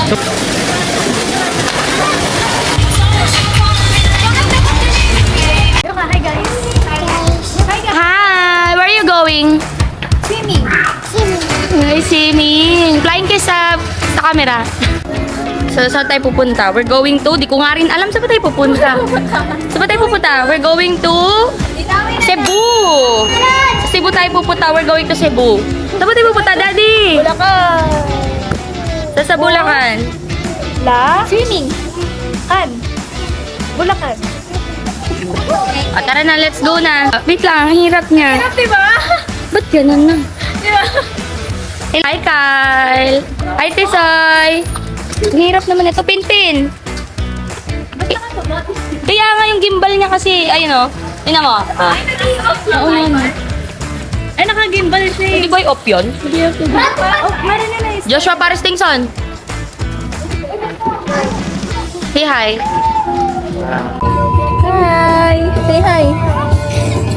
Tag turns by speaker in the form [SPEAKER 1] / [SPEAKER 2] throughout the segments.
[SPEAKER 1] Hi guys.
[SPEAKER 2] Hi! Where are you going?
[SPEAKER 1] Swimming.
[SPEAKER 2] Hi, swimming. Flying kiss sa camera. So, saan tayo pupunta? We're going to, di ko nga rin alam saan ba tayo pupunta. Saan ba tayo pupunta? We're going to Cebu. Sa Cebu tayo pupunta. We're going to Cebu. Saan ba tayo pupunta, Daddy?
[SPEAKER 1] Bulacan.
[SPEAKER 2] Sa Bulacan.
[SPEAKER 1] Swimming. Bulacan.
[SPEAKER 2] O, tara na, let's go na. Wait lang, ang hirap niya.
[SPEAKER 1] Hirap, diba?
[SPEAKER 2] Ba't ganun na?
[SPEAKER 1] Diba?
[SPEAKER 2] Hi, Kyle. Hi, Tisoy. Ang hirap naman ito. Pinpin. Kaya nga yung gimbal niya kasi, ayun o. Tingnan mo. Oo naman.
[SPEAKER 1] Ay, naka-gimbal siya.
[SPEAKER 2] Hindi ba yung off yun?
[SPEAKER 1] Oh, meron na na.
[SPEAKER 2] Joshua Paris Tingson. Say hi.
[SPEAKER 1] Hi. Say hi.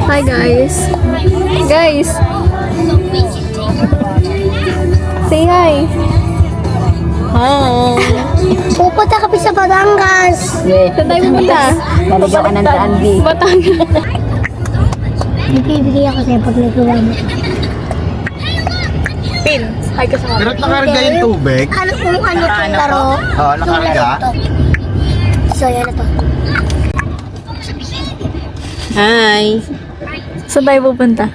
[SPEAKER 1] Hi guys. Guys. Say hi. Hi.
[SPEAKER 3] Pupunta kami sa Batangas.
[SPEAKER 1] Saan tayo pupunta?
[SPEAKER 3] Nalagaw ka ng daan, B.
[SPEAKER 1] Batangas.
[SPEAKER 3] Bibigay ako sa'yo pag nagawa mo.
[SPEAKER 1] Pin. Hi ka sa mga.
[SPEAKER 4] Pero nakarga yung tubig.
[SPEAKER 3] Ano kung ano itong laro?
[SPEAKER 4] Oo, nakarga.
[SPEAKER 3] So, yan na to.
[SPEAKER 1] Hi. Saan tayo pupunta?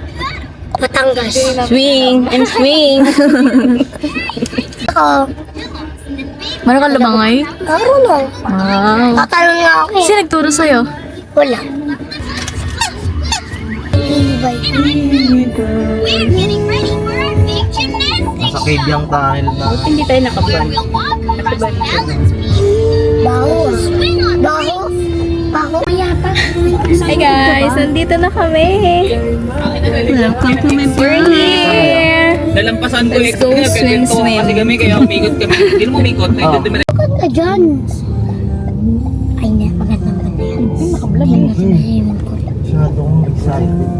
[SPEAKER 3] Batangas.
[SPEAKER 1] Swing and swing.
[SPEAKER 3] Ako,
[SPEAKER 1] Meron ka lumangay?
[SPEAKER 3] marunong.
[SPEAKER 1] Wow.
[SPEAKER 3] Tatalon nga ako eh.
[SPEAKER 1] Sino nagturo sa'yo?
[SPEAKER 3] Wala. Ibay.
[SPEAKER 4] Nasa cave yung tayo na.
[SPEAKER 1] Hindi tayo nakaban.
[SPEAKER 3] Baho ah. Baho. Baho yata.
[SPEAKER 1] Hi guys, nandito na kami. Welcome to my We're here.
[SPEAKER 5] Nalampasan ko
[SPEAKER 1] Let's go swim, swim.
[SPEAKER 5] Kasi kami kaya umikot kami. Hindi mo umikot.
[SPEAKER 3] Bakit na dyan? Ay, na. Maganda yan. Ay, nakablog eh.
[SPEAKER 4] Masyadong excited.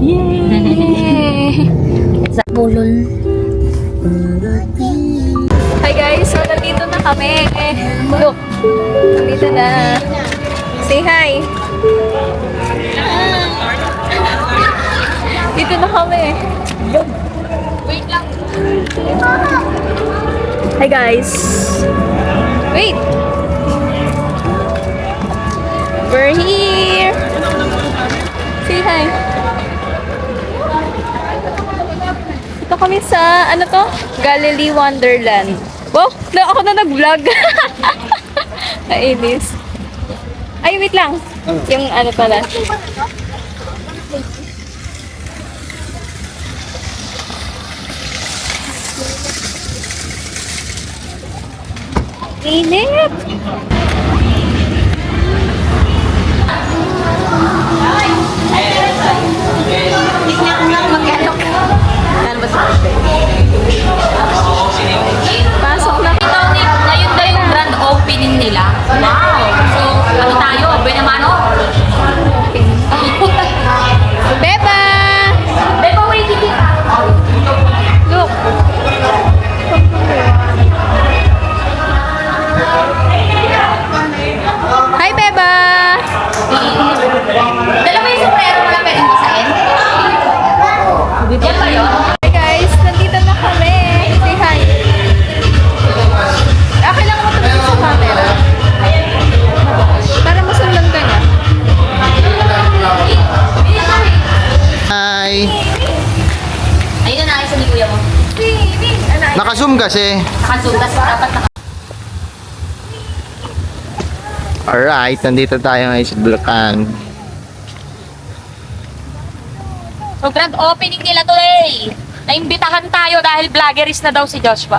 [SPEAKER 1] Yay!
[SPEAKER 3] Bulol.
[SPEAKER 1] Hi guys, so nandito na kami. Look, nandito na. Say hi. Dito na kami.
[SPEAKER 2] Wait lang.
[SPEAKER 1] Hi guys. Wait. We're here. Say hi. Ito kami sa, ano to? Galilee Wonderland. Wow, ako na nag-vlog. Nainis. Ay, wait lang. Yung ano pala. Init! Pasok na.
[SPEAKER 2] Ngayon daw yung grand opening nila. Wow! So, ano tayo? Benamano?
[SPEAKER 1] Beba!
[SPEAKER 2] Beba, wait, hindi ka.
[SPEAKER 1] Look! Hi, Beba!
[SPEAKER 2] Dala mo yung sombrero mo lang pwedeng basahin? Yan ba yun?
[SPEAKER 1] Hi guys, nandito na kami. Say hi. Kailangan mo tumingin sa camera. Para masundan ka niya.
[SPEAKER 4] Hi!
[SPEAKER 2] Ayun na nakisa ni kuya mo.
[SPEAKER 4] Naka-zoom kasi.
[SPEAKER 2] Nakazoom, tas dapat naka...
[SPEAKER 4] Alright, nandito tayo ngayon sa Bulacan.
[SPEAKER 2] So, grand opening nila today. Naimbitahan tayo dahil vloggeris na daw si Joshua.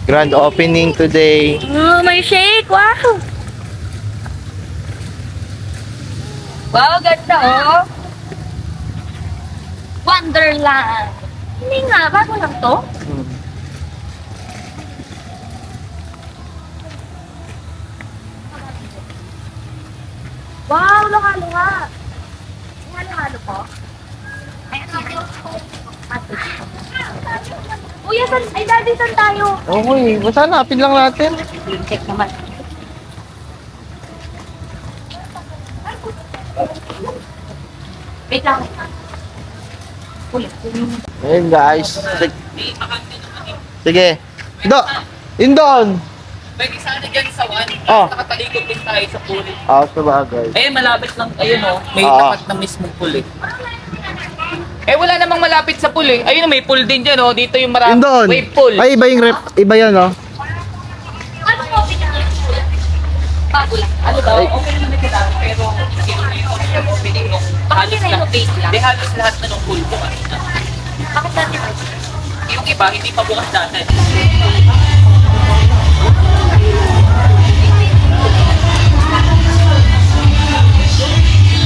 [SPEAKER 4] Grand opening today.
[SPEAKER 2] Oh, may shake! Wow! Wow, ganda oh! Wonderland! Hindi nga, bago lang to? Wow, luha-luha! Halo-halo po? Ayan, halo. Kuya, ay daddy, saan tayo?
[SPEAKER 4] Okay, basta hanapin lang natin.
[SPEAKER 2] Check naman. Wait lang.
[SPEAKER 4] Ayun guys. Sige. Indon!
[SPEAKER 5] Pwede sana dyan sa one.
[SPEAKER 4] Oh.
[SPEAKER 5] Nakatalikod din tayo sa pool.
[SPEAKER 4] Sabagay.
[SPEAKER 5] Eh, malapit lang. Ayun oh. May
[SPEAKER 4] Oo.
[SPEAKER 5] tapat na mismong pool eh. Eh, wala namang malapit sa pool eh. Ayun, may pool din dyan oh. Dito yung marami.
[SPEAKER 4] Indon!
[SPEAKER 5] Wave pool.
[SPEAKER 4] Ay, iba yung iba yun, oh.
[SPEAKER 2] Ano mo pinag-ulan? Bago lang.
[SPEAKER 5] Ano daw? Okay naman ito lang. Pero, sino na yung opening nung halos lahat. Hindi, halos lahat na nung pool ko.
[SPEAKER 2] Bakit dati mo?
[SPEAKER 5] Yung iba, hindi pa bukas dati.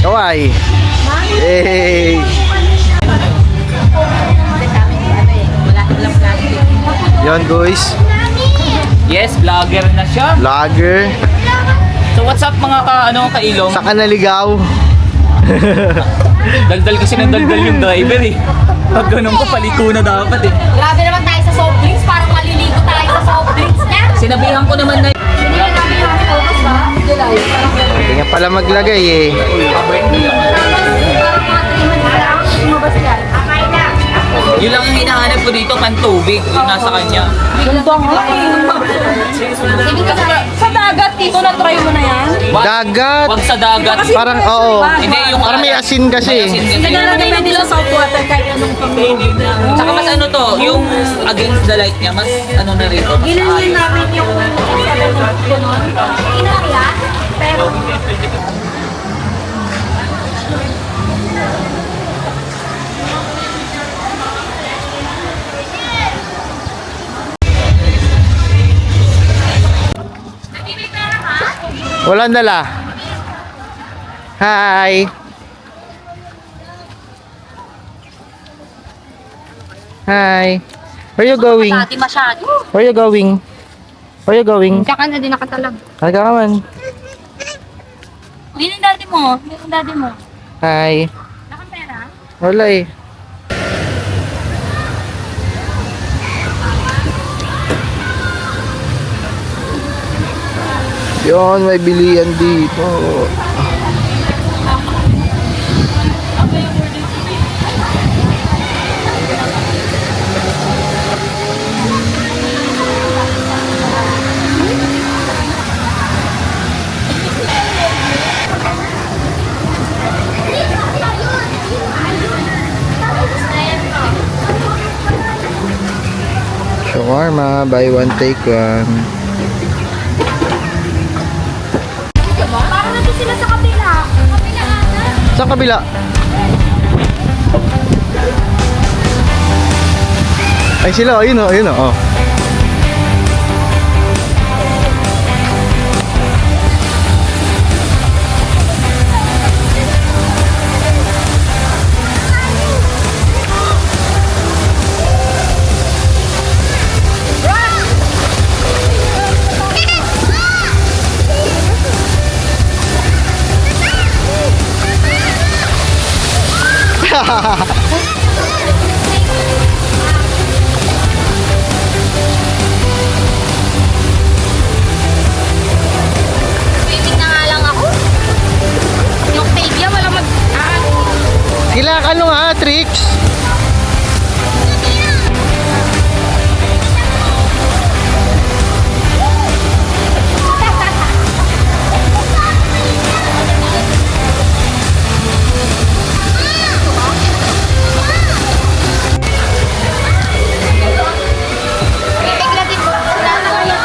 [SPEAKER 4] Kawai. Hey! Yon guys.
[SPEAKER 5] Yes, vlogger na siya.
[SPEAKER 4] Vlogger.
[SPEAKER 5] So, what's up mga kailong?
[SPEAKER 4] Saka naligaw.
[SPEAKER 5] Daldal kasi ng daldal yung driver eh. Pag ganun ko, paliko na dapat eh.
[SPEAKER 2] Grabe naman tayo sa soft drinks. Parang maliligo tayo sa soft drinks niya.
[SPEAKER 5] Sinabihan ko naman na
[SPEAKER 2] Hindi na namin namin oras ba? July.
[SPEAKER 4] Hindi nga pala maglagay eh.
[SPEAKER 2] Parang mga 3 months lang. Lumabas yan.
[SPEAKER 5] yun lang ang hinahanap ko dito, pantubig. Yung nasa kanya.
[SPEAKER 2] Sa dagat, Tito, na-try mo na yan?
[SPEAKER 4] Dagat.
[SPEAKER 5] Wag sa dagat.
[SPEAKER 4] Parang oo.
[SPEAKER 5] Hindi, yung
[SPEAKER 4] Parang may asin kasi.
[SPEAKER 2] Nagalagay na nila sa water kahit anong pamilya.
[SPEAKER 5] Saka mas ano to, yung against the light niya, mas ano na rito. Mas
[SPEAKER 2] Ginawin
[SPEAKER 5] ayos.
[SPEAKER 2] namin yung kunon. Inaya, pero
[SPEAKER 4] Walang dala. Hi. Hi. Where you going?
[SPEAKER 2] dati masyado.
[SPEAKER 4] Where you going? Where you going?
[SPEAKER 2] Diyan ka na din nakatalag.
[SPEAKER 4] Halika ka man.
[SPEAKER 2] Hindi yung daddy mo. Hindi yung daddy mo.
[SPEAKER 4] Hi.
[SPEAKER 2] Nakapera?
[SPEAKER 4] Wala eh. Yun, may bilihan dito. Shawarma, buy one, take one.
[SPEAKER 2] Parang nandun sila sa kabila. Kabila.
[SPEAKER 4] Saan kabila? Ay sila, ayun o, ayun o. Oh.
[SPEAKER 2] Swimming na nga lang ako. Yung Tavia, wala mag...
[SPEAKER 4] Kailangan ano nga, tricks?
[SPEAKER 2] Bigla din po. Wala na nga yung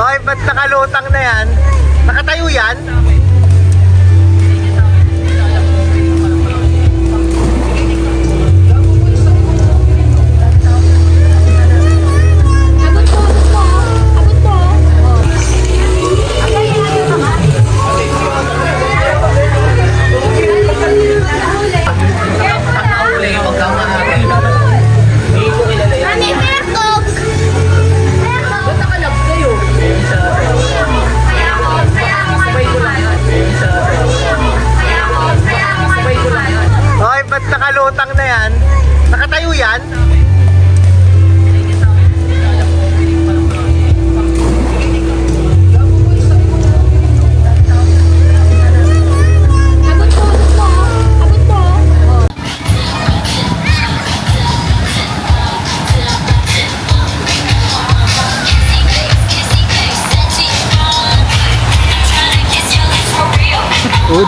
[SPEAKER 4] Ay, ba't nakalutang na yan? Nakatayo yan?
[SPEAKER 2] Abot po, abot po. Abot po. Abot po.
[SPEAKER 5] Wag kang manapin. Hindi ko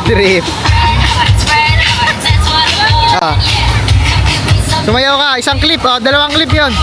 [SPEAKER 4] trip. Ah. Sumayaw ka, isang clip, oh, dalawang clip yon.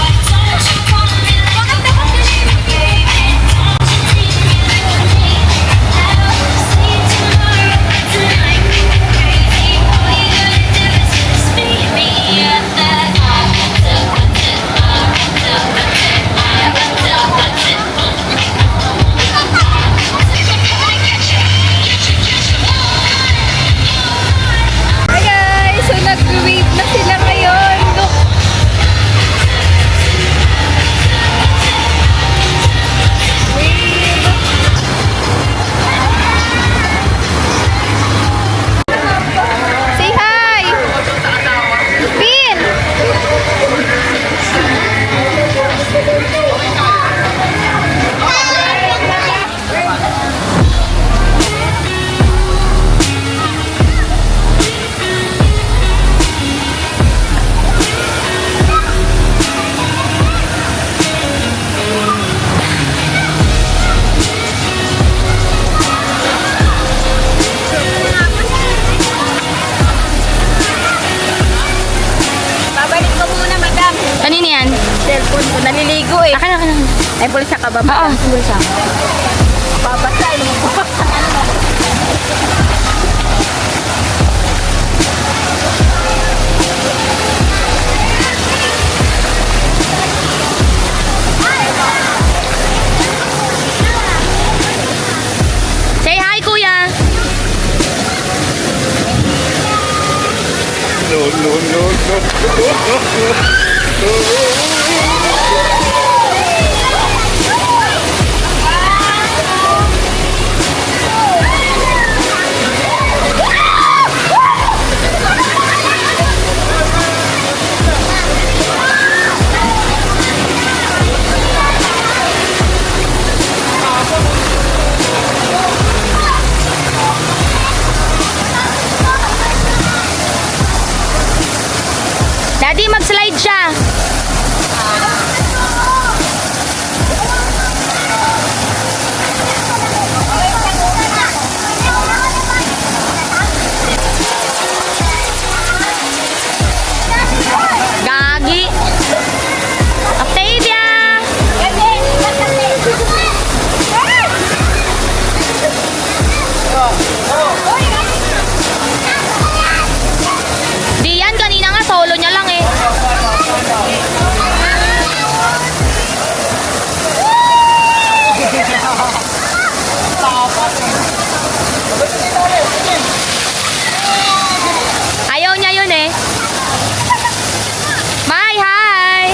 [SPEAKER 1] Hi guys! So nag-wave na sila ngayon. Look! Wave! Say hi! Pin! Babalik ko muna, madam.
[SPEAKER 2] Kanina yan?
[SPEAKER 1] Cellphone ko. Naliligo eh.
[SPEAKER 2] Akin.
[SPEAKER 1] Ay, bulsa ka ba?
[SPEAKER 2] Oo, bulsa.
[SPEAKER 1] Babasa.
[SPEAKER 2] Say hi, kuya. Daddy, mag-slide siya. Gagi. Octavia. Di yan, kanina nga solo niya lang eh. Ayaw niya yun eh. Mai, hi!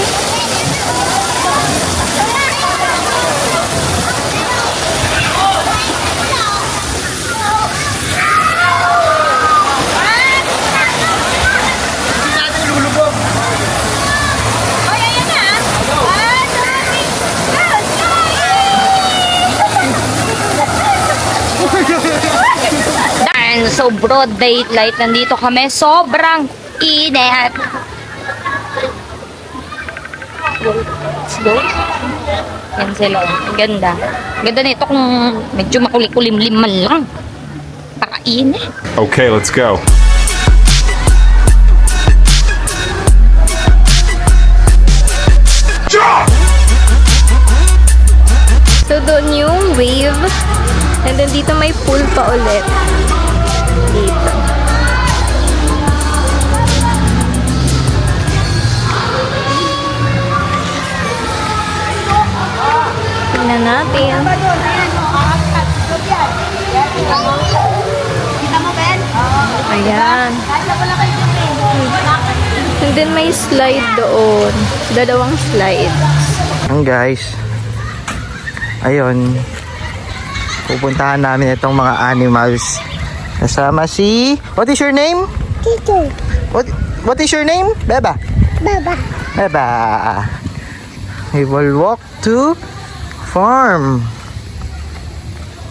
[SPEAKER 2] Dan, so broad daylight. Nandito kami. Sobrang init. Let's go. Yan sila. Ang ganda. Ang ganda nito kung medyo makulim-lim man lang. Pakainit.
[SPEAKER 6] Okay, let's go.
[SPEAKER 1] So, doon yung wave. And then dito may pool pa ulit. Dito. Tingnan natin. Ayan. And then may slide doon. Dalawang slide.
[SPEAKER 4] Ang guys. Ayun. Pupuntahan namin itong mga animals. Kasama si... What is your name?
[SPEAKER 3] Tito.
[SPEAKER 4] What is your name? Beba.
[SPEAKER 3] Baba.
[SPEAKER 4] Beba. We will walk to farm.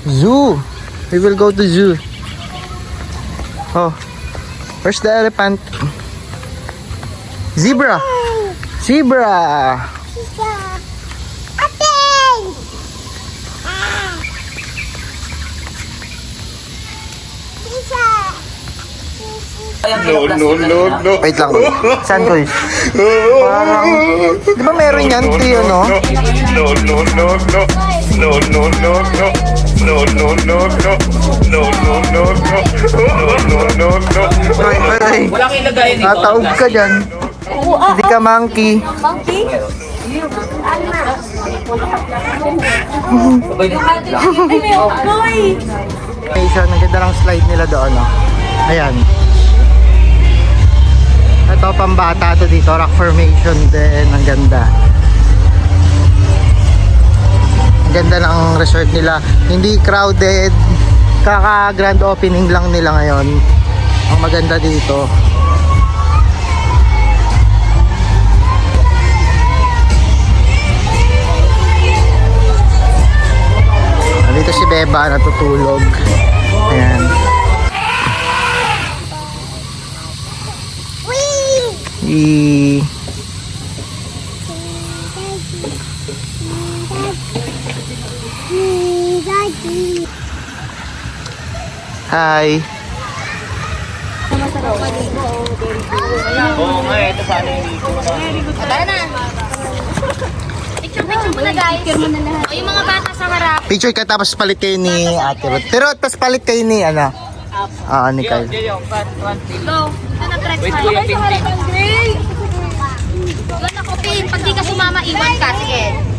[SPEAKER 4] Zoo. We will go to zoo. Oh. Where's the elephant? Zebra. Zebra.
[SPEAKER 3] Tita. Ating. Tita.
[SPEAKER 4] Wait lang. Saan ko? Parang, di ba meron yan? Ito yun, no? Ay, ay,
[SPEAKER 5] Wala kang ilagayan dito.
[SPEAKER 4] nataog ka dyan. Hindi ka monkey. May isa, ang ganda ng slide nila doon, no? Ayan. Ito, pambata to dito. Rock formation din. Ang ganda. Ang ganda ng resort nila. Hindi crowded. Kaka grand opening lang nila ngayon. Ang maganda dito. Dito si Beba natutulog. Ayan. Hi.
[SPEAKER 5] Oo nga, ito sana yung dito.
[SPEAKER 2] Tara na. Picture muna guys. O, yung mga bata sa harap.
[SPEAKER 4] Picture ka tapos palit kayo ni Ate Ruth. Pero tapos palit kayo ni ano? Ni Kyle.
[SPEAKER 5] Yung cut, one, two.
[SPEAKER 2] Go. Ito na press.
[SPEAKER 5] Wait, kuya, Pintin.
[SPEAKER 2] Doon ako, Pin. Pag di ka sumama, iwan ka. Sige.